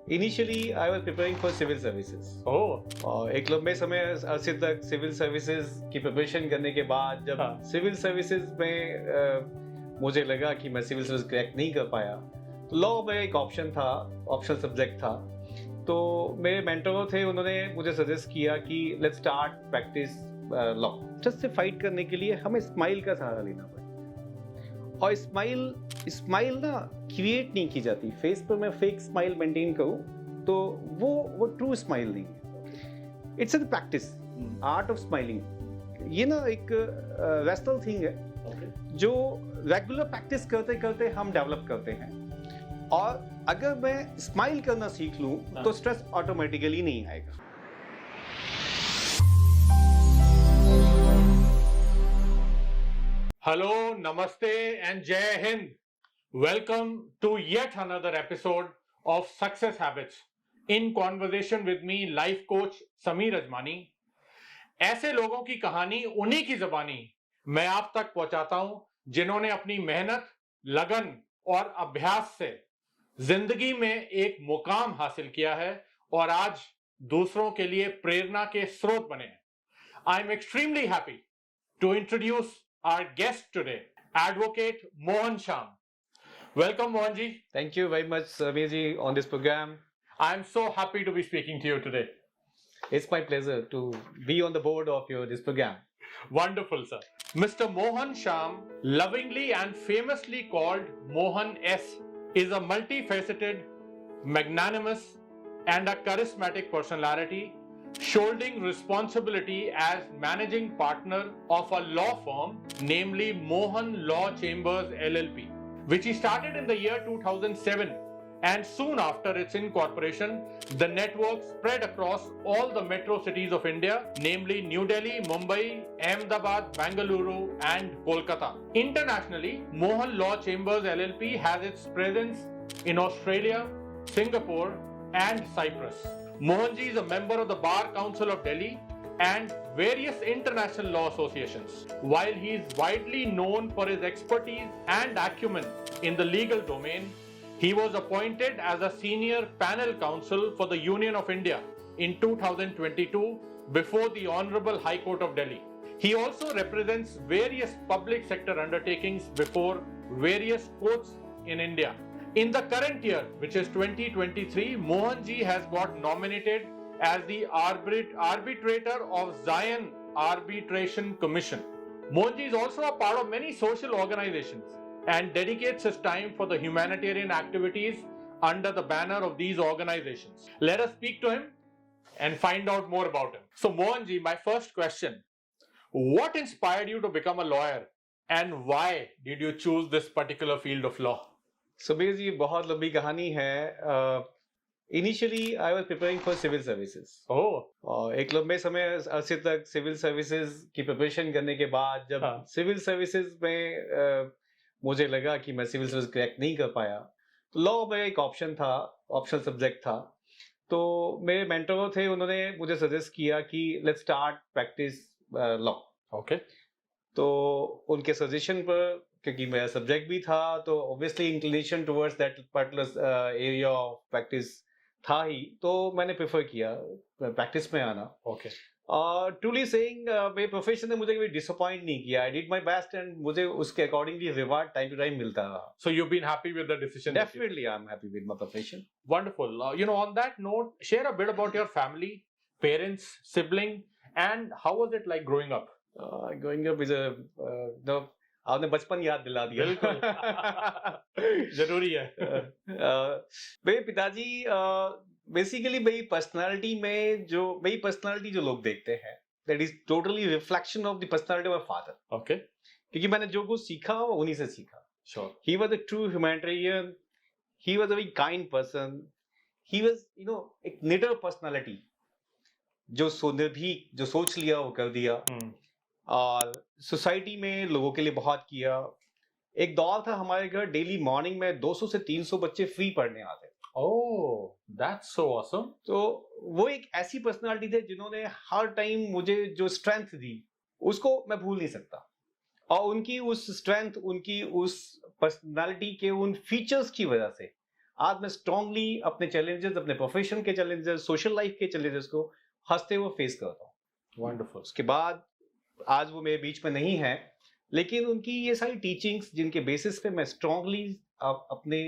Initially, I was preparing for civil services. और एक लंबे समय अरसे तक सिविल सर्विसेज की प्रिपरेशन करने के बाद जब सिविल सर्विसेज में मुझे लगा कि मैं सिविल सर्विस क्रैक नहीं कर पाया, तो लॉ में एक ऑप्शन था, ऑप्शनल सब्जेक्ट था। तो मेरे मेंटर थे, उन्होंने मुझे सजेस्ट किया कि let's start practice law. Just say fight करने के लिए हमें स्माइल का सहारा लेना पड़ता, और स्माइल ना क्रिएट नहीं की जाती। फेस पर मैं फेक स्माइल मेंटेन करूं तो वो ट्रू स्माइल नहीं है। It's a practice, art of smiling. ये ना एक वेस्टर्न थिंग है जो रेगुलर प्रैक्टिस करते करते हम डेवलप करते हैं। और अगर मैं स्माइल करना सीख लूं तो स्ट्रेस ऑटोमेटिकली नहीं आएगा। Hello, Namaste and Jai Hind. Welcome to yet another episode of Success Habits in conversation with me, life coach Sameer Ajmani. ऐसे लोगों की कहानी उन्हीं की ज़बानी मैं आप तक पहुंचाता हूं जिन्होंने अपनी मेहनत, लगन और अभ्यास से जिंदगी में एक मुकाम हासिल किया है और आज दूसरों के लिए प्रेरणा के स्रोत बने हैं। I am extremely happy to introduce our guest today, Advocate Mohan Sham. Welcome, Mohan ji. Thank you very much, Sameer ji, on this program. I am so happy to be speaking to you today. It's my pleasure to be on the board of this program. Wonderful, sir. Mr. Mohan Sham, lovingly and famously called Mohan S, is a multifaceted, magnanimous, and a charismatic personality, shouldering responsibility as managing partner of a law firm, namely Mohan Law Chambers LLP, which he started in the year 2007. And soon after its incorporation, the network spread across all the metro cities of India, namely New Delhi, Mumbai, Ahmedabad, Bengaluru, and Kolkata. Internationally, Mohan Law Chambers LLP has its presence in Australia, Singapore, and Cyprus. Mohan ji is a member of the Bar Council of Delhi and various international law associations. While he is widely known for his expertise and acumen in the legal domain, he was appointed as a senior panel counsel for the Union of India in 2022 before the Honorable High Court of Delhi. He also represents various public sector undertakings before various courts in India. In the current year, which is 2023, Mohan ji has got nominated as the arbitrator of Zion Arbitration Commission. Mohan ji is also a part of many social organizations and dedicates his time for the humanitarian activities under the banner of these organizations. Let us speak to him and find out more about him. So Mohan ji, my first question, what inspired you to become a lawyer and why did you choose this particular field of law? Subir जी, बहुत लंबी कहानी है। Initially I was preparing for civil services. और एक लंबे समय अरसे तक सिविल सर्विसेज की प्रिपरेशन करने के बाद जब सिविल सर्विसेज में मुझे लगा कि मैं सिविल सर्विस क्रैक नहीं कर पाया, तो लॉ में एक ऑप्शन था, ऑप्शनल सब्जेक्ट था। तो मेरे मेंटर थे, उन्होंने मुझे सजेस्ट किया कि let's start practice law. Okay. तो उनके सजेशन पर, क्योंकि मेरा सब्जेक्ट भी था, तो obviously inclination towards that particular area of practice था ही, तो मैंने प्रेफर किया प्रैक्टिस में आना। ओके। ट्रूली सेइंग, मेरे प्रोफेशन ने मुझे कभी डिसअपॉइंट नहीं किया। I did my best and मुझे उसके accordingly reward time to time मिलता रहा। So you've been happy with the decision? Definitely, I'm happy with my profession. Wonderful. On that note, share a bit about your family, parents, sibling, and how was it like growing up? Growing up is आपने बचपन याद दिला दिया। बिल्कुल। जरूरी है। मेरे पिताजी बेसिकली मेरी पर्सनालिटी जो लोग देखते हैं, that is totally reflection of the personality of my father. Okay. क्योंकि मैंने जो कुछ सीखा वो उन्हीं से सीखा। Sure. He was a true humanitarian, he was a very kind person, he was एक निडर पर्सनालिटी, जो निर्भीक, जो सोच लिया वो कर दिया। और सोसाइटी में लोगों के लिए बहुत किया। एक दौर था हमारे घर, डेली मॉर्निंग में 200 से 300 बच्चे फ्री पढ़ने आते। Oh, that's so awesome. तो वो एक ऐसी पर्सनालिटी थे जिन्होंने हर टाइम मुझे जो स्ट्रेंथ दी उसको मैं भूल नहीं सकता। और उनकी उस स्ट्रेंथ, उनकी उस पर्सनालिटी के उन फीचर्स की वजह से आज मैं स्ट्रांगली अपने चैलेंजेस, अपने प्रोफेशन के चैलेंजेस, सोशल लाइफ के चैलेंजेस को हंसते हुए फेस करता हूँ। वंडरफुल। उसके बाद आज वो मेरे बीच में नहीं है, लेकिन उनकी ये सारी टीचिंग्स जिनके बेसिस पे मैं स्ट्रांगली अपने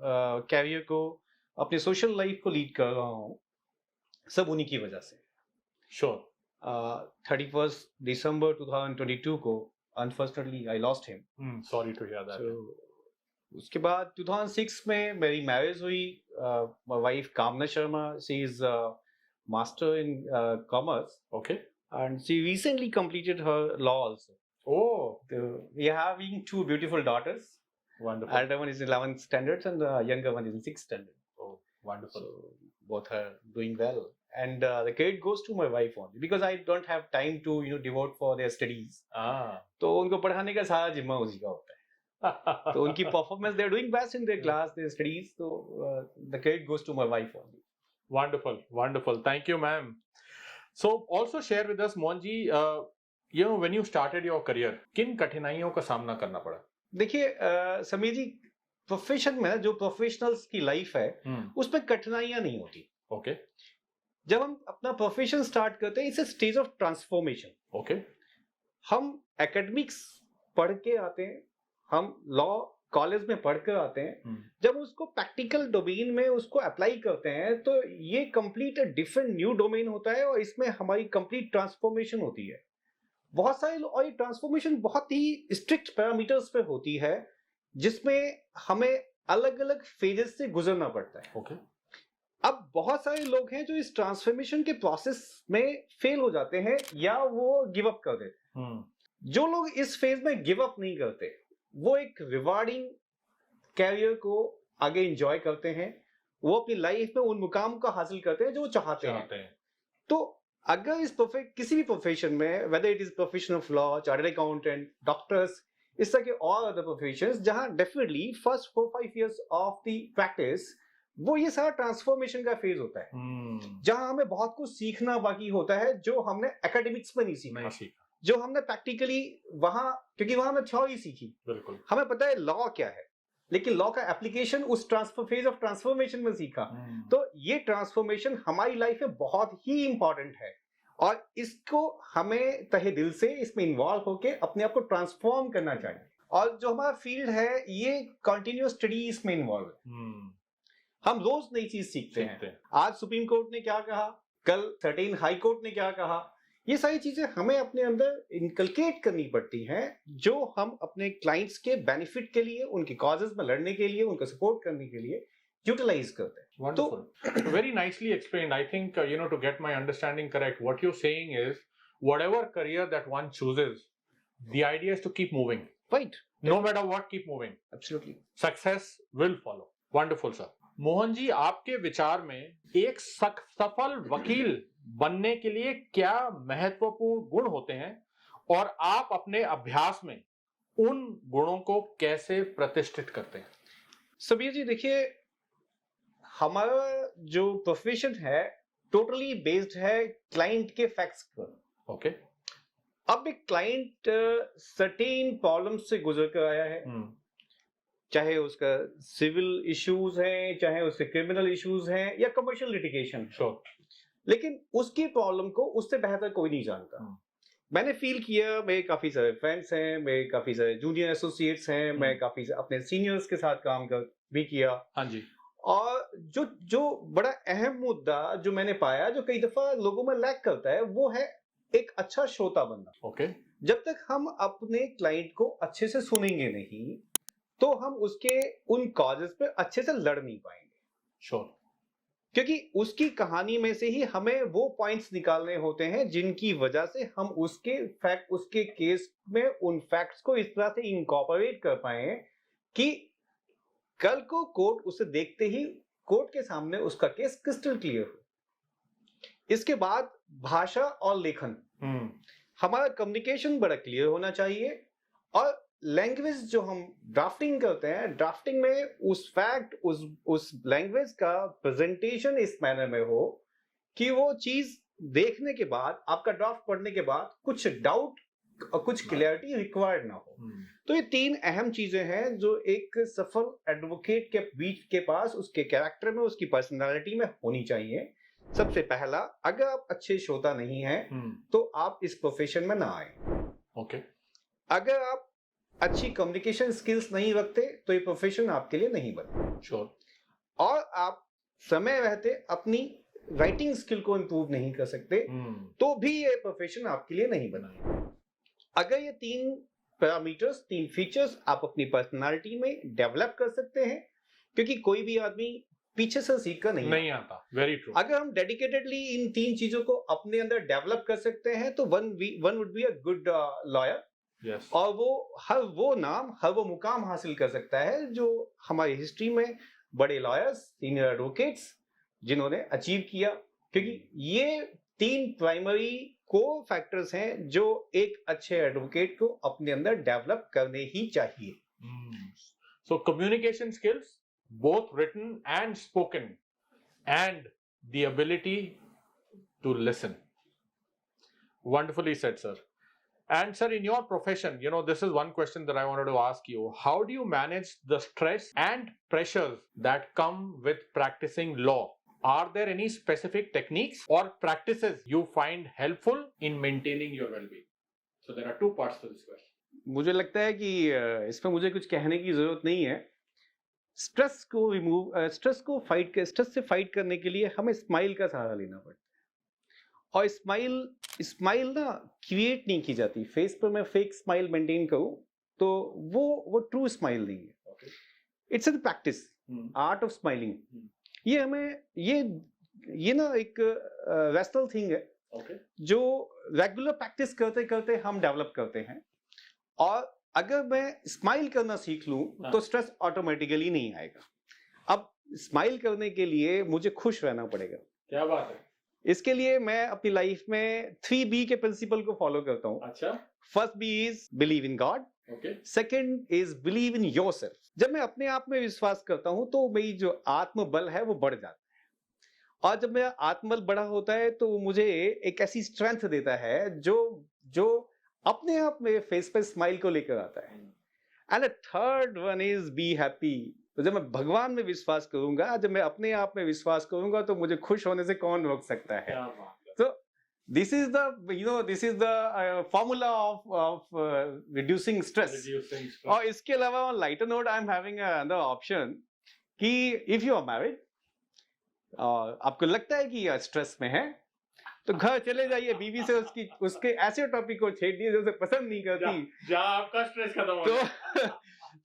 कैरियर को, अपने सोशल लाइफ को लीड कर रहा हूँ, सब उन्हीं की वजह से। श्योर। 31st December 2022 को unfortunately I lost him. Sorry to hear that. उसके बाद 2006 में मेरी मैरिज हुई। माय वाइफ कामना Sharma, she is master in commerce okay. and she recently completed her law also. Oh, We are having two beautiful daughters. wonderful. Elder one is in 11th standard and the younger one is in 6th standard. Oh, wonderful. So both are doing well. And the credit goes to my wife only because I don't have time to devote for their studies. तो उनको पढ़ाने का सारा जिम्मा उसी का होता है। तो उनकी performance, they are doing best in their class, their studies. So the credit goes to my wife only. Wonderful, wonderful. Thank you, ma'am. So also share with us, Mohan ji, when you started your career, किन कठिनाइयों का सामना करना पड़ा? देखिए समीर जी, profession में जो professionals की लाइफ है उसमें कठिनाइयां नहीं होती। ओके। जब हम अपना प्रोफेशन स्टार्ट करते हैं, it's a stage of transformation. Okay. हम एकेडमिक्स पढ़ के आते हैं, हम लॉ कॉलेज में पढ़ कर आते हैं, जब उसको प्रैक्टिकल डोमेन में उसको अप्लाई करते हैं तो ये कंप्लीट डिफरेंट न्यू डोमेन होता है और इसमें हमारी कंप्लीट ट्रांसफॉर्मेशन होती है। बहुत सारे और ये ट्रांसफॉर्मेशन बहुत ही स्ट्रिक्ट पैरामीटर्स पे होती है, जिसमें हमें अलग अलग फेजेस से गुजरना पड़ता है। ओके। अब बहुत सारे लोग हैं जो इस ट्रांसफॉर्मेशन के प्रोसेस में फेल हो जाते हैं या वो गिव अप कर देते हैं। जो लोग इस फेज में गिव अप नहीं करते, वो एक रिवार्डिंग कैरियर को आगे एंजॉय करते हैं, वो अपनी लाइफ में उन मुकाम को हासिल करते हैं जो वो चाहते हैं। तो अगर इस किसी भी प्रोफेशन में, whether it is profession of law, chartered accountant, doctors, इस तरह के और अदर प्रोफेशंस, जहां definitely first 4-5 years of the practice वो ये सारा ट्रांसफॉर्मेशन का फेज होता है, जहां हमें बहुत कुछ सीखना बाकी होता है जो हमने एकेडमिक्स में नहीं सीखा, जो हमने प्रैक्टिकली वहां, क्योंकि वहां हमने थ्योरी सीखी, बिल्कुल हमें पता है लॉ क्या है, लेकिन लॉ का एप्लीकेशन उस फेज ऑफ ट्रांसफॉर्मेशन में सीखा। तो ये ट्रांसफॉर्मेशन हमारी लाइफ में बहुत ही इंपॉर्टेंट है और इसको हमें तहे दिल से इसमें इन्वॉल्व होके अपने आप को ट्रांसफॉर्म करना चाहिए। और जो हमारा फील्ड है ये कंटिन्यूअस स्टडी इसमें इन्वॉल्व है। हम रोज नई चीज सीखते हैं। आज सुप्रीम कोर्ट ने क्या कहा, कल सर्टेन हाई कोर्ट ने क्या कहा, ये सारी चीजें हमें अपने अंदर इनकलकेट करनी पड़ती हैं, जो हम अपने क्लाइंट्स के बेनिफिट के लिए, उनके कॉजेस में लड़ने के लिए, उनको सपोर्ट करने के लिए यूटिलाइज करते हैं। Wonderful. Very nicely explained. I think, to get my understanding correct, what you're saying is, whatever career that one chooses, the idea is to keep moving. Right. No matter what, keep moving. Absolutely. Success will follow. Wonderful, sir. Mohan ji, आपके विचार में एक सफल वकील बनने के लिए क्या महत्वपूर्ण गुण होते हैं और आप अपने अभ्यास में उन गुणों को कैसे प्रतिष्ठित करते हैं? सबीर जी, देखिए, हमारा जो प्रोफेशन है टोटली बेस्ड है क्लाइंट के फैक्ट्स पर। ओके। अब एक क्लाइंट सर्टेन प्रॉब्लम से गुजर कर आया है, चाहे उसका सिविल इश्यूज हैं, चाहे उसके क्रिमिनल इश्यूज हैं या कमर्शियल लिटिगेशन। श्योर। लेकिन उसकी प्रॉब्लम को उससे बेहतर कोई नहीं जानता। मैंने फील किया, मेरे काफी सारे फ्रेंड्स हैं, मेरे काफी सारे जूनियर एसोसिएट्स हैं, मैं काफी अपने सीनियर्स के साथ काम भी किया। हाँ जी। और जो बड़ा अहम मुद्दा जो मैंने पाया, जो कई दफा लोगों में लैक करता है, वो है एक अच्छा श्रोता बनना। ओके। जब तक हम अपने क्लाइंट को अच्छे से सुनेंगे नहीं, तो हम उसके उन कॉजेस पे अच्छे से लड़ नहीं पाएंगे। श्योर। क्योंकि उसकी कहानी में से ही हमें वो पॉइंट्स निकालने होते हैं जिनकी वजह से हम उसके केस में उन फैक्ट्स को इस तरह से इनकॉर्पोरेट कर पाए कि कल को कोर्ट उसे देखते ही कोर्ट के सामने उसका केस क्रिस्टल क्लियर हो। इसके बाद भाषा और लेखन, हमारा कम्युनिकेशन बड़ा क्लियर होना चाहिए। और लैंग्वेज जो हम ड्राफ्टिंग करते हैं, ड्राफ्टिंग में उस फैक्ट, उस लैंग्वेज का प्रेजेंटेशन इस मैनर में हो कि वो चीज देखने के बाद, आपका ड्राफ्ट पढ़ने के बाद कुछ डाउट कुछ क्लियरिटी रिक्वायर्ड ना हो। तो ये 3 अहम चीजें हैं जो एक सफल एडवोकेट के बीच के पास उसके कैरेक्टर में, उसकी पर्सनालिटी में होनी चाहिए। सबसे पहला, अगर आप अच्छे श्रोता नहीं हैं तो आप इस प्रोफेशन में ना आए। ओके। अगर आप अच्छी कम्युनिकेशन स्किल्स नहीं रखते तो ये प्रोफेशन आपके लिए नहीं बना। श्योर। और आप समय रहते अपनी राइटिंग स्किल को इंप्रूव नहीं कर सकते तो भी ये प्रोफेशन आपके लिए नहीं बना। अगर ये 3 पैरामीटर्स, 3 फीचर्स आप अपनी पर्सनालिटी में डेवलप कर सकते हैं, क्योंकि कोई भी आदमी पीछे से सीख कर नहीं आता। Very true. अगर हम डेडिकेटेडली इन 3 चीजों को अपने अंदर डेवलप कर सकते हैं तो one would be a good lawyer. Yes. और वो हर वो मुकाम हासिल कर सकता है जो हमारी हिस्ट्री में बड़े लॉयर्स, सीनियर एडवोकेट्स जिन्होंने अचीव किया, क्योंकि ये 3 प्राइमरी कोर फैक्टर्स हैं जो एक अच्छे एडवोकेट को अपने अंदर डेवलप करने ही चाहिए। So communication skills, both written and spoken, and the ability to listen. Wonderfully said, sir. And sir, in your profession, this is one question that I wanted to ask you. How do you manage the stress and pressures that come with practicing law? Are there any specific techniques or practices you find helpful in maintaining your well-being? So there are 2 parts to this question. मुझे लगता है कि इसमें मुझे कुछ कहने की जरूरत नहीं है। स्ट्रेस से फाइट करने के लिए हमें स्माइल का सहारा लेना पड़ता है। और स्माइल ना क्रिएट नहीं की जाती। फेस पर मैं फेक स्माइल मेंटेन करूं तो वो ट्रू स्माइल नहीं है। It's a practice, art of smiling. ये हमें ये ना एक वेस्टल थिंग है जो रेगुलर प्रैक्टिस करते करते हम डेवलप करते हैं। और अगर मैं स्माइल करना सीख लूं तो स्ट्रेस ऑटोमेटिकली नहीं आएगा। अब स्माइल करने के लिए मुझे खुश रहना पड़ेगा। क्या बात है। इसके लिए मैं अपनी लाइफ में 3B के प्रिंसिपल को फॉलो करता हूँ। अच्छा। First B is believe in God, second is believe in yourself. जब मैं अपने आप में विश्वास करता हूँ तो मेरी जो आत्मबल है वो बढ़ जाता है। और जब मेरा आत्मबल बढ़ा होता है तो मुझे एक ऐसी स्ट्रेंथ देता है जो अपने आप में फेस पे स्माइल को लेकर आता है। And the third one is be happy. तो जब मैं भगवान में विश्वास करूंगा, जब मैं अपने आप में विश्वास करूंगा तो मुझे खुश होने से कौन रोक सकता है। तो this is the formula of reducing stress. और इसके अलावा on lighter note I am having another option कि इफ यू आर मैरिड, आपको लगता है कि स्ट्रेस में है तो घर चले जाइए, बीवी से उसके ऐसे टॉपिक को छेड़ दिए जो उसे पसंद नहीं करती। आपका स्ट्रेस खत्म हो जाए।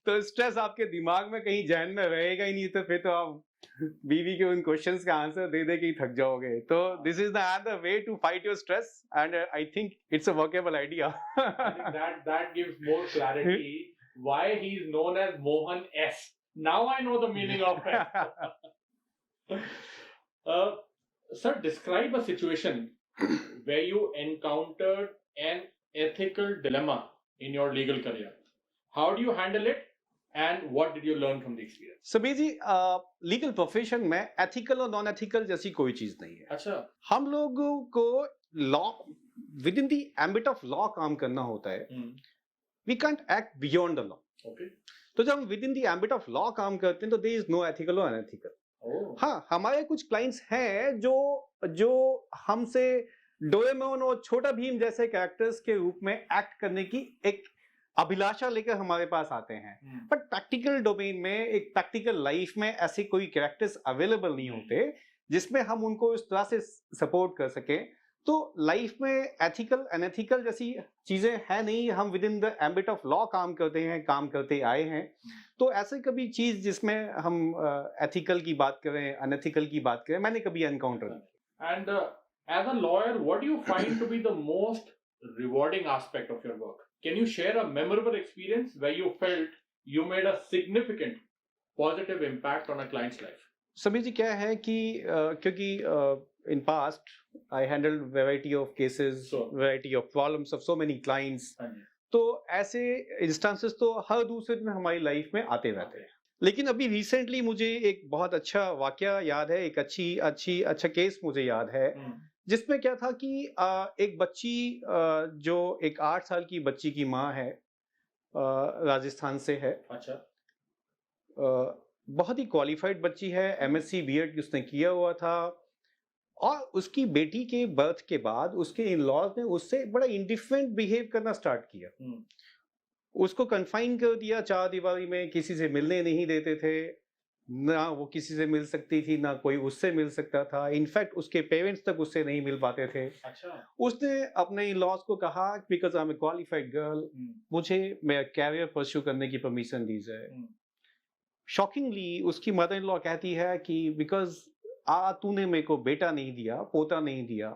तो स्ट्रेस आपके दिमाग में कहीं जहन में रहेगा ही नहीं। तो फिर तो आप बीवी के उन क्वेश्चंस का आंसर दे दे के ही थक जाओगे। तो this is the other way to fight your stress and I think it's a workable idea. that gives more clarity why he is known as Mohan S. Now I know the meaning of it. Sir, describe a situation where you encountered an ethical dilemma in your legal career. How do you handle it and what did you learn from the experience? सभी जी, legal profession में ethical और non ethical जैसी कोई चीज नहीं है। अच्छा। हम लोगों को law, within the ambit of law काम करना होता है। We can't act beyond the law. Okay. तो जब हम within the ambit of law काम करते हैं तो देयर इज नो एथिकल और अनएथिकल। हाँ, हमारे कुछ क्लाइंट्स हैं जो हमसे डोरेमोन और छोटा भीम जैसे कैरेक्टर्स के रूप में एक्ट करने की एक अभिलाषा लेकर हमारे पास आते हैं। बट प्रैक्टिकल डोमेन में, एक प्रैक्टिकल लाइफ में ऐसे कोई कैरेक्टर्स अवेलेबल नहीं होते जिसमें हम उनको इस तरह से सपोर्ट कर सके। तो लाइफ में एथिकल अनएथिकल जैसी चीजें है नहीं। हम within the ambit of law काम करते आए हैं। तो ऐसे कभी चीज जिसमें हम एथिकल की बात करें, अनएथिकल की बात करें, मैंने कभी एनकाउंटर नहीं। And as a lawyer, what do you find to be the most rewarding aspect of your work? Can you share a memorable experience where you felt you made a significant positive impact on a client's life? Sameer ji, क्या है कि क्योंकि in past I handled variety of cases, variety of problems of so many clients. तो ऐसे instances तो हर दूसरे दिन हमारी लाइफ में आते रहते हैं। लेकिन अभी रिसेंटली मुझे एक बहुत अच्छा वाकया याद है, एक अच्छा केस मुझे याद है जिसमें क्या था कि एक बच्ची जो एक 8 साल की बच्ची की माँ है, राजस्थान से है। अच्छा। बहुत ही क्वालिफाइड बच्ची है, एमएससी बीएड उसने किया हुआ था, और उसकी बेटी के बर्थ के बाद उसके इन-लॉज ने उससे बड़ा इंडिफरेंट बिहेव करना स्टार्ट किया। उसको कन्फाइन कर दिया 4 दीवारी में, किसी से मिलने नहीं देते थे, ना वो किसी से मिल सकती थी, ना कोई उससे मिल सकता था। इनफैक्ट उसके पेरेंट्स तक उससे नहीं मिल पाते थे। अच्छा। उसने अपने इन-लॉज को कहा, because I am a qualified girl, मुझे मेरा कैरियर परस्यू करने की परमिशन दी जाए। शॉकिंगली उसकी मदर इन लॉ कहती है कि बिकॉज़ तूने मेरे को बेटा नहीं दिया, पोता नहीं दिया,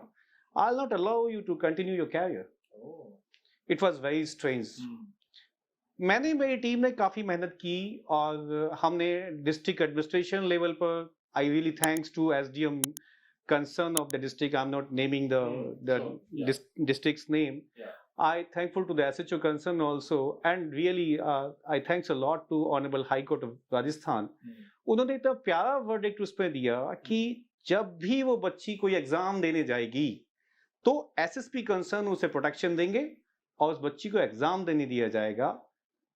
I will not allow you to continue your career. It was very strange. मैंने, मेरी टीम ने काफी मेहनत की, और हमने डिस्ट्रिक्ट एडमिनिस्ट्रेशन लेवल पर, I really thanks to SDM concern of the district, I'm not naming the district's name. I thankful to the SHO concern also, and really I thanks a lot to Honorable High Court of Rajasthan. उन्होंने इतना प्यारा verdict उस पर दिया कि जब भी वो बच्ची कोई एग्जाम देने जाएगी तो एसएसपी कंसर्न उसे प्रोटेक्शन देंगे और उस बच्ची को एग्जाम देने दिया जाएगा,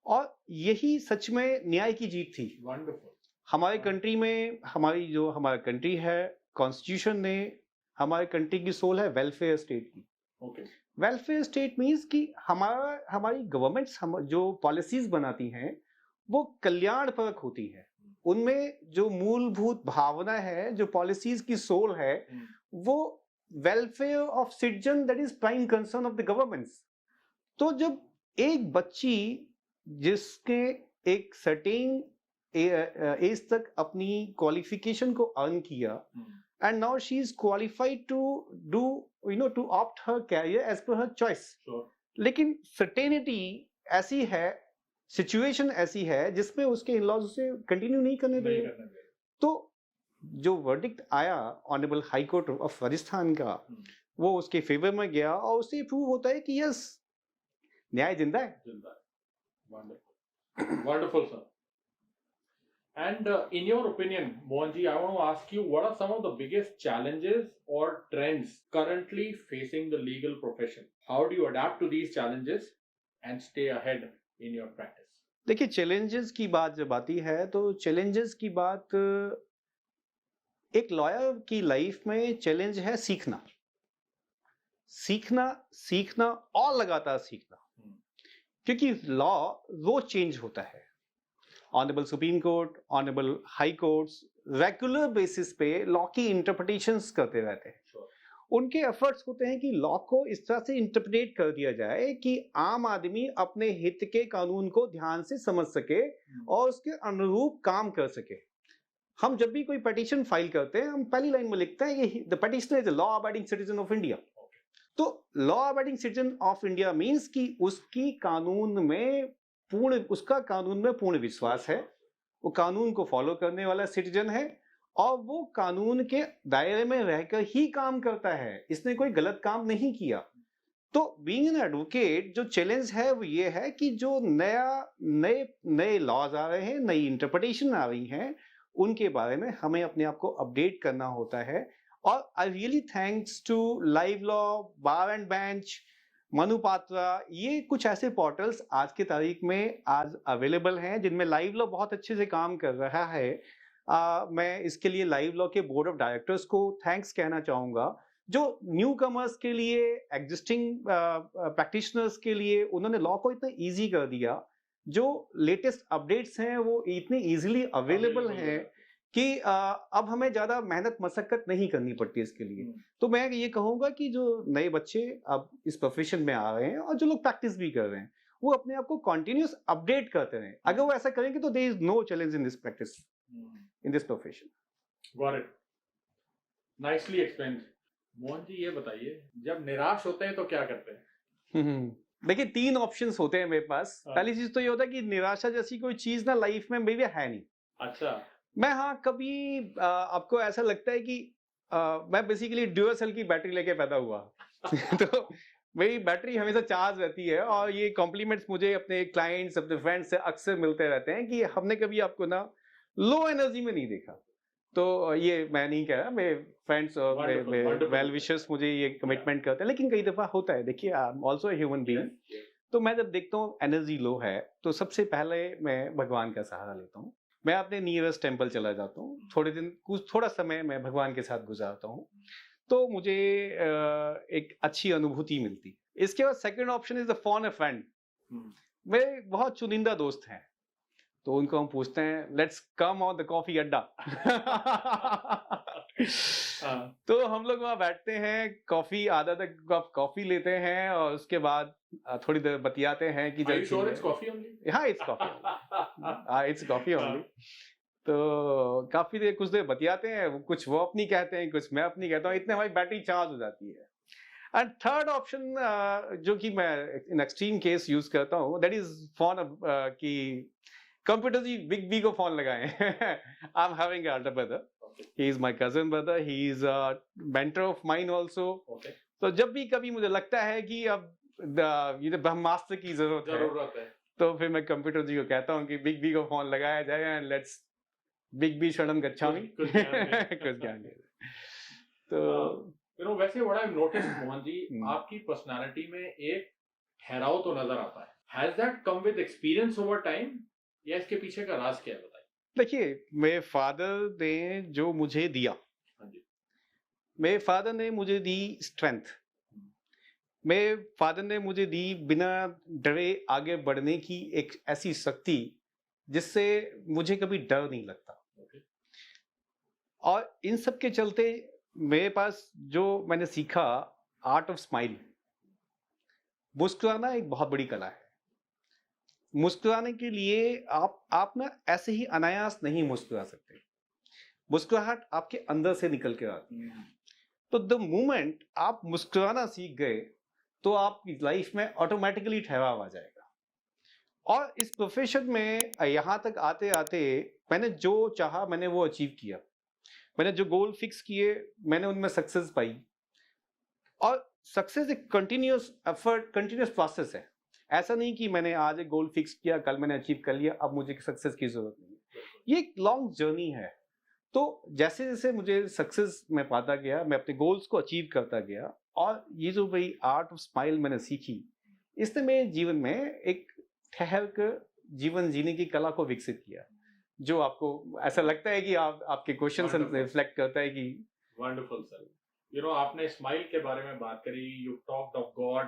और यही सच में न्याय की जीत थी। वंडरफुल। हमारे कंट्री में, हमारी जो हमारा कंट्री है, कॉन्स्टिट्यूशन ने, हमारे कंट्री की सोल है वेलफेयर स्टेट की। वेलफेयर स्टेट मीन्स कि हमारी गवर्नमेंट्स जो पॉलिसीज बनाती हैं वो कल्याण परक होती है। उनमें जो मूलभूत भावना है, जो पॉलिसीज की सोल है, वो welfare of citizen, that is prime concern of the governments. तो जब एक बच्ची जिसके एक सर्टेन एज तक अपनी क्वालिफिकेशन को अर्न किया, and now she is qualified to do, to opt her career as per her choice. Sure. लेकिन certainty ऐसी है, सिचुएशन ऐसी है जिसमें उसके इन-लॉज उसे कंटिन्यू नहीं करने देंगे। तो जो वर्डिक्ट आया honourable high court of Rajasthan का, वो उसके फेवर में गया, और उससे प्रूव होता है कि यस, न्याय जिंदा है। Wonderful, sir. And in your opinion, Mohanji, I want to ask you, what are some of the biggest challenges or trends currently facing the legal profession? How do you adapt to these challenges and stay ahead in your practice? देखिए, challenges की बात जब आती है तो challenges की बात, एक लॉयर की लाइफ में चैलेंज है सीखना, सीखना, सीखना और लगातार सीखना, क्योंकि लॉ रोज चेंज होता है। Honourable supreme court, honourable high courts regular basis पे लॉ की इंटरप्रिटेशंस करते रहते हैं। उनके एफर्ट्स होते हैं कि लॉ को इस तरह से इंटरप्रेट कर दिया जाए कि आम आदमी अपने हित के कानून को ध्यान से समझ सके और उसके अनुरूप काम कर सके। हम जब भी कोई पिटीशन फाइल करते हैं, हम पहली लाइन में लिखते हैं कि the petitioner is a law abiding citizen of India. तो law abiding citizen of India means कि उसका कानून में पूर्ण विश्वास है, वो कानून को फॉलो करने वाला सिटीजन है, और वो कानून के दायरे में रहकर ही काम करता है, इसने कोई गलत काम नहीं किया। तो बीइंग एन एडवोकेट जो चैलेंज है वो ये है कि जो नए लॉज आ रहे हैं, नई इंटरप्रिटेशन आ रही हैं, उनके बारे में हमें अपने आप को अपडेट करना होता है। और I really thanks to live law, bar and bench, Manupatra, ये कुछ ऐसे पोर्टल्स आज के तारीख में आज अवेलेबल हैं जिनमें लाइव लॉ बहुत अच्छे से काम कर रहा है। मैं इसके लिए लाइव लॉ के बोर्ड ऑफ डायरेक्टर्स को थैंक्स कहना चाहूंगा, जो न्यू कमर्स के लिए, एग्जिस्टिंग प्रैक्टिशनर्स के लिए उन्होंने लॉ को इतना इजी कर दिया। जो लेटेस्ट अपडेट्स हैं वो इतनी इजीली अवेलेबल हैं कि अब हमें ज्यादा मेहनत मशक्कत नहीं करनी पड़ती इसके लिए। तो मैं ये कहूंगा कि जो नए बच्चे अब इस प्रोफेशन में आ रहे हैं और जो लोग प्रैक्टिस भी कर रहे हैं, वो अपने आप को कंटिन्यूस अपडेट करते रहें। अगर वो ऐसा करेंगे तो there is no challenge in this practice, in this profession. Got it, nicely explained. Mohan ji, ये बताइए, जब निराश होते हैं तो क्या करते हैं? देखिए, 3 ऑप्शंस होते हैं मेरे पास। पहली चीज तो ये होता है कि निराशा जैसी कोई चीज ना लाइफ में मेरी है नहीं। अच्छा। मैं, हाँ, कभी आपको ऐसा लगता है कि मैं बेसिकली ड्यूअल सेल की बैटरी लेके पैदा हुआ तो मेरी बैटरी हमेशा चार्ज रहती है, और ये कॉम्प्लीमेंट्स मुझे अपने क्लाइंट्स, अपने फ्रेंड्स से अक्सर मिलते रहते हैं कि हमने कभी आपको ना लो एनर्जी में नहीं देखा। तो ये मैं नहीं कह रहा, मेरे फ्रेंड्स और Wonderful, मेरे wonderful. वेल विशर्स मुझे ये कमिटमेंट करते हैं, लेकिन कई दफा होता है, देखिए I am also a human being. Yes, yes. तो मैं जब देखता हूँ एनर्जी लो है, तो सबसे पहले मैं भगवान का सहारा लेता हूँ। मैं अपने नियरेस्ट टेम्पल चला जाता हूँ, थोड़ा समय मैं भगवान के साथ गुजारता हूँ, तो मुझे एक अच्छी अनुभूति मिलती। इसके बाद second option is the phone a friend. Hmm. मेरे बहुत चुनिंदा दोस्त हैं, तो उनको हम पूछते हैं let's come on the coffee अड्डा। तो हम लोग वहाँ बैठते हैं, कॉफी आधा तक कप कॉफी लेते हैं और उसके बाद थोड़ी देर बतियाते हैं कि Are you sure it's coffee only? हाँ it's coffee, it's coffee only. तो काफी देर कुछ देर बतियाते हैं, कुछ वो अपनी कहते हैं, कुछ मैं अपनी कहता हूँ, इतने हमारी बैटरी चार्ज हो जाती है। एंड थर्ड ऑप्शन जो कि मैं इन एक्सट्रीम केस यूज करता हूँ, दैट इज फोन की कंप्यूटर जी बिग बी को फोन लगाएं। I am having Elder brother, he is my cousin brother, he is a mentor of mine also. तो जब भी कभी मुझे लगता है कि अब ये ब्रह्मास्त्र की जरूरत है, तो फिर मैं कंप्यूटर जी को कहता हूँ कि बिग बी को फोन लगाया जाए एंड लेट्स बिग बी शरणम गच्छामि। कुछ ज्ञान दे। तो वैसे what I've noticed, Mohan ji, आपकी पर्सनालिटी में एक ठहराव तो नजर आता है। Has that come with experience over time? या इसके पीछे का राज क्या है, बताइए। देखिए, मेरे फादर ने जो मुझे दिया, मेरे फादर ने मुझे दी स्ट्रेंथ, मेरे फादर ने मुझे दी बिना डरे आगे बढ़ने की एक ऐसी शक्ति जिससे मुझे कभी डर नहीं लगता। और इन सब के चलते मेरे पास जो मैंने सीखा, आर्ट ऑफ स्माइल, मुस्कुराना एक बहुत बड़ी कला है। मुस्कुराने के लिए आप ना ऐसे ही अनायास नहीं मुस्कुरा सकते, मुस्कुराहट आपके अंदर से निकल के आती है। तो द मोमेंट आप मुस्कुराना सीख गए तो आपकी लाइफ में ऑटोमेटिकली ठहराव आ जाएगा। और इस प्रोफेशन में यहाँ तक आते आते मैंने जो चाहा मैंने वो अचीव किया, मैंने जो गोल फिक्स किए मैंने उनमें सक्सेस पाई। और सक्सेस एक कंटिन्यूअस एफर्ट, कंटिन्यूअस प्रोसेस है। ऐसा नहीं कि मैंने आज एक गोल फिक्स किया, कल मैंने अचीव कर लिया, अब मुझे सक्सेस की जरूरत नहीं है। ये एक लॉन्ग जर्नी है। तो जैसे जैसे मुझे सक्सेस में पाता गया, मैं अपने गोल्स को अचीव करता गया, और ये जो भाई आर्ट ऑफ स्माइल मैंने सीखी, इसने मेरे जीवन में एक ठहर कर जीवन जीने की कला को विकसित किया, जो आपको ऐसा लगता है कि आपके क्वेश्चन से रिफ्लेक्ट करता है कि वंडरफुल सर। आपने स्माइल के बारे में बात करी, you talked of God.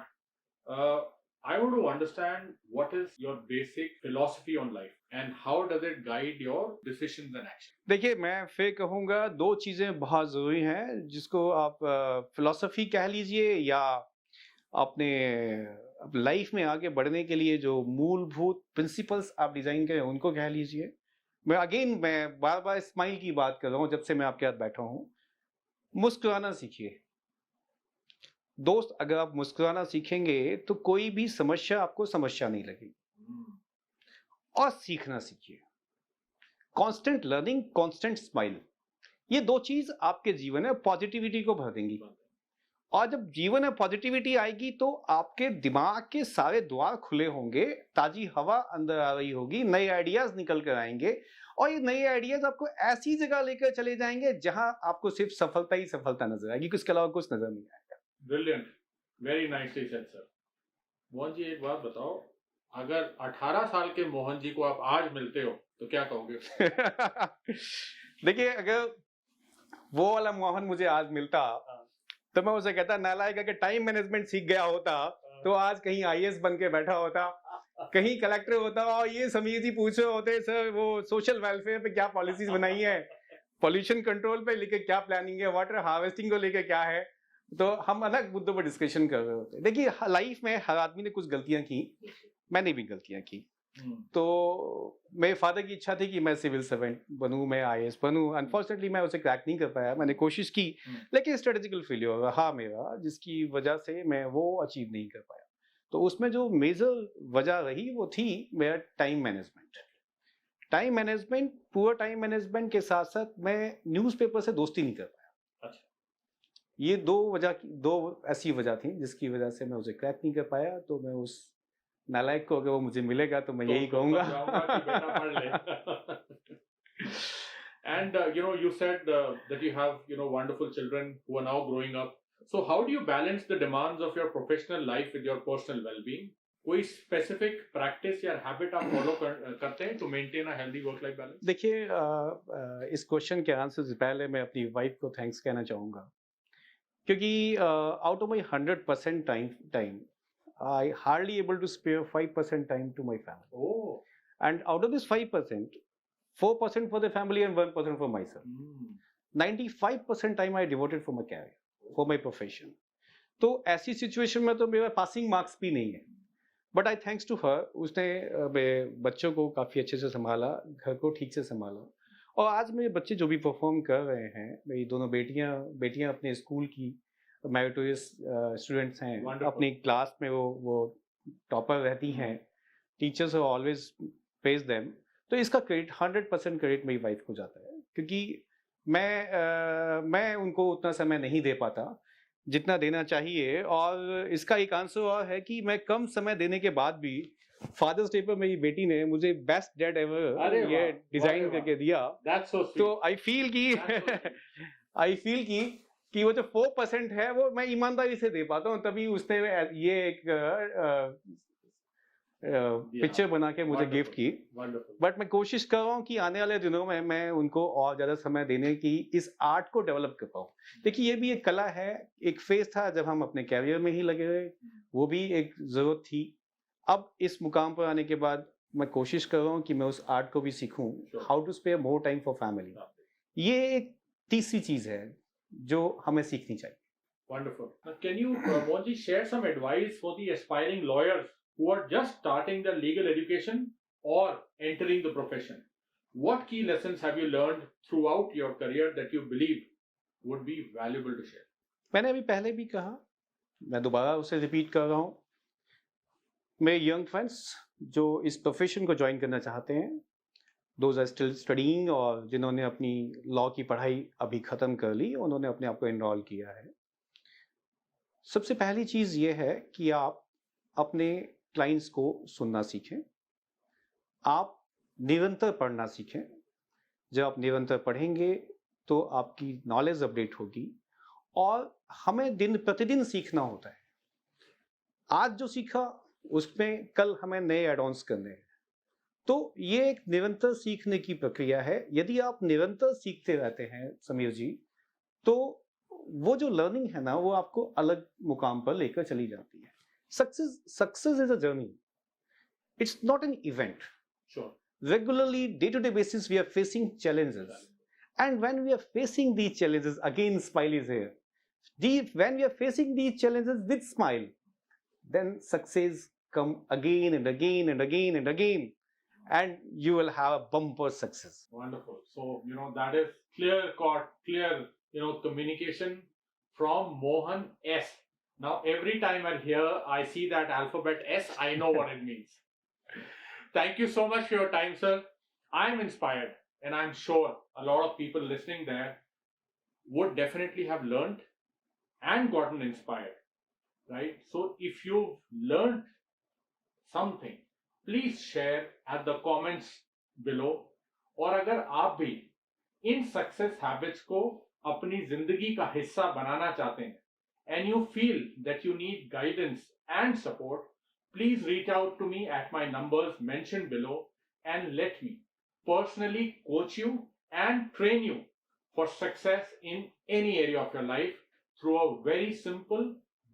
I want to understand what is your basic philosophy on life and how does it guide your decisions and actions? देखिए, मैं फिर कहूँगा दो चीजें बहुत जरूरी हैं, जिसको आप फिलॉसफी कह लीजिए या अपने लाइफ में आगे बढ़ने के लिए जो मूलभूत प्रिंसिपल्स आप डिजाइन करें उनको कह लीजिए। मैं बार बार स्माइल की बात कर रहा हूँ जब से मैं आपके साथ बैठा हूँ। मुस्कुराना सीखिए दोस्त, अगर आप मुस्कुराना सीखेंगे तो कोई भी समस्या आपको समस्या नहीं लगेगी। और सीखना सीखिए, कांस्टेंट लर्निंग, कांस्टेंट स्माइल, ये दो चीज आपके जीवन में पॉजिटिविटी को भर देंगी। और जब जीवन में पॉजिटिविटी आएगी तो आपके दिमाग के सारे द्वार खुले होंगे, ताजी हवा अंदर आ रही होगी, नए आइडियाज निकल कर आएंगे, और ये नए आइडियाज आपको ऐसी जगह लेकर चले जाएंगे जहां आपको सिर्फ सफलता ही सफलता नजर आएगी, उसके अलावा कुछ नजर नहीं आएगा। Brilliant, very nicely said sir। Mohan ji, एक बात बताओ, अगर 18 साल के मोहन जी को आप आज मिलते हो तो क्या कहोगे? देखिए, अगर वो वाला मोहन मुझे आज मिलता तो मैं उसे कहता, नालायक, अगर टाइम मैनेजमेंट सीख गया होता तो आज कहीं आईएएस बन के बैठा होता, कहीं कलेक्टर होता, और ये समीर जी पूछ रहे होते सर वो सोशल वेलफेयर पे क्या पॉलिसीज बनाई है, पॉल्यूशन कंट्रोल पे लेके क्या प्लानिंग है, वाटर हार्वेस्टिंग को लेके क्या है, तो हम अलग मुद्दों पर डिस्कशन कर रहे होते। देखिए, लाइफ में हर आदमी ने कुछ गलतियां की, मैंने भी गलतियां की। तो मेरे फादर की इच्छा थी कि मैं सिविल सर्वेंट बनूं, मैं आईएएस बनूं। अनफॉर्चुनेटली मैं उसे क्रैक नहीं कर पाया, मैंने कोशिश की लेकिन स्ट्रेटेजिकल फेलियर रहा मेरा, जिसकी वजह से मैं वो अचीव नहीं कर पाया। तो उसमें जो मेजर वजह रही वो थी मेरा time management. Time management, poor time management के साथ साथ मैं न्यूज़पेपर से दोस्ती नहीं कर पाया। ये दो ऐसी वजह थी जिसकी वजह से मैं उसे क्रैक नहीं कर पाया। तो मैं उस नालायक को, अगर वो मुझे मिलेगा तो मैं यही कहूंगा And you said that you have wonderful children who are now growing up. So how do you balance the demands of your professional life with your personal well-being? कोई specific practice या habit आप follow करते हैं to maintain a healthy work-life balance? देखिए इस question के answer से पहले मैं अपनी वाइफ को थैंक्स कहना चाहूँगा, क्योंकि out of my 100% time I hardly able to spare 5% time to my family. Oh. And out of this 5%, 4% for the family and 1% for myself. 95% time I devoted for my career, for my profession. तो ऐसी situation में तो मेरा passing marks भी नहीं है, but I thanks to her, उसने बच्चों को काफ़ी अच्छे से संभाला, घर को ठीक से संभाला, और आज मेरे बच्चे जो भी परफॉर्म कर रहे हैं, मेरी दोनों बेटियां अपने स्कूल की मेरिटोरियस स्टूडेंट्स हैं, अपनी क्लास में वो टॉपर रहती हैं, टीचर्स ऑलवेज प्रेज देम। तो इसका क्रेडिट 100% क्रेडिट मेरी वाइफ को जाता है, क्योंकि मैं उनको उतना समय नहीं दे पाता जितना देना चाहिए, और इसका एक आंसर और है कि मैं कम समय देने के बाद भी फादर्स डे पर मेरी बेटी ने मुझे बेस्ट डैड एवर ये डिजाइन करके दिया। तो आई फील कि वो जो 4% है वो मैं ईमानदारी से दे पाता हूँ, तभी उसने ये एक पिक्चर बना के मुझे गिफ्ट की। बट मैं कोशिश कर रहा हूँ कि आने वाले दिनों में मैं उनको और ज्यादा समय देने की, इस आर्ट को डेवलप कर पाऊँ। देखिए ये भी एक कला है, एक फेज था जब हम अपने कैरियर में ही लगे हुए, वो भी एक जरूरत थी। अब इस मुकाम पर आने के बाद मैं कोशिश कर रहा हूँ कि मैं उस आर्ट को भी सीखूं, how to spare more time for family. ये एक तीसरी चीज है जो हमें सीखनी चाहिए। Wonderful. Now, can you, Mohanji, share some advice for the aspiring lawyers who are just starting their legal education or entering the profession? What key lessons have you learned throughout your career that you believe would be valuable to share? मैंने अभी पहले भी कहा, मैं दोबारा उसे repeat कर रहा हूँ। मेरे यंग फ्रेंड्स जो इस प्रोफेशन को ज्वाइन करना चाहते हैं, दोज आर स्टिल स्टडीइंग, और जिन्होंने अपनी लॉ की पढ़ाई अभी ख़त्म कर ली, उन्होंने अपने आप को एनरोल किया है। सबसे पहली चीज़ ये है कि आप अपने क्लाइंट्स को सुनना सीखें, आप निरंतर पढ़ना सीखें। जब आप निरंतर पढ़ेंगे तो आपकी नॉलेज अपडेट होगी, और हमें दिन प्रतिदिन सीखना होता है। आज जो सीखा उसमें कल हमें नए एड-ऑन्स करने हैं, तो ये एक निरंतर सीखने की प्रक्रिया है। यदि आप निरंतर सीखते रहते हैं समीर जी, तो वो जो लर्निंग है ना, वो आपको अलग मुकाम पर लेकर चली जाती है। Success is a journey, it's not an event. Regularly, day-to-day basis, we are facing challenges, and when we are facing these challenges, again smile is here. When we are facing these challenges with smile, then success come again and again and again and again, and you will have a bumper success. Wonderful. So that is clear communication from Mohan S. Now every time I see that alphabet S, I know what it means. Thank you so much for your time, sir. I'm inspired, and I'm sure a lot of people listening there would definitely have learned and gotten inspired, right? So if you've learned something, please share at the comments below. और अगर आप भी in success habits को अपनी जिंदगी का हिस्सा बनाना चाहते हैं, and you feel that you need guidance and support, please reach out to me at my numbers mentioned below and let me personally coach you and train you for success in any area of your life through a very simple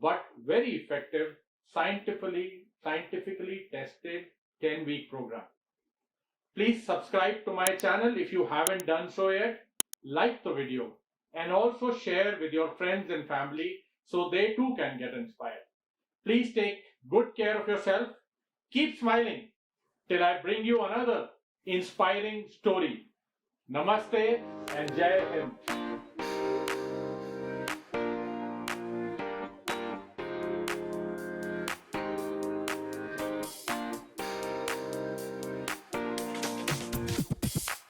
but very effective, scientifically tested 10-week program. Please subscribe to my channel if you haven't done so yet, like the video, and also share with your friends and family so they too can get inspired. Please take good care of yourself. Keep smiling till I bring you another inspiring story. Namaste and Jai Hind.